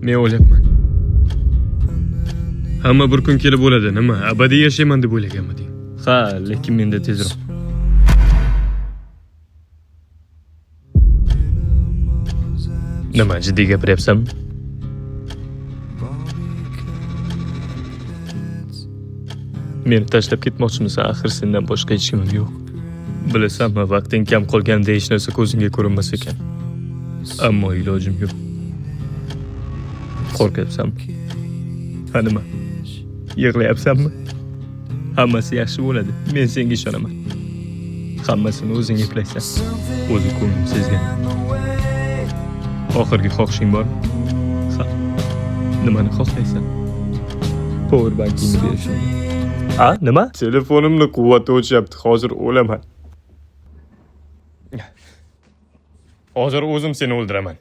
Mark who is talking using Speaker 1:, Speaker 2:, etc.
Speaker 1: Men o'ylayapman. Hamma bir kun kelib bo'ladi, nima? Abadiy yashayman deb o'ylaganmiding?
Speaker 2: Ha, lekin menda tezroq.
Speaker 1: Nima, jiddiy gapiryapsanmi?
Speaker 2: Meni tashlab ketmoqchimisan? Axir sendan boshqa hech kimim yo'q. Bilasanmi, vaqting kam qolganda hech narsa ko'zingga ko'rinmas ekan. Ammo ilojim yo'q. Qo'rqyapsanmi? Ha nima? Yig'layapsanmi? Hammasi yaxshi bo'ladi. Men senga ishonaman. Hammasini o'zing eplaysan. O'zi ko'nglim sezgan. Oxirgi xohishing bormi? Ha. Nimani xohlaysan? Power bankingni berishimni. Ha, nima?
Speaker 1: Telefonimni quvvati o'chyapti. Hozir o'laman. Hozir o'zim seni o'ldiraman.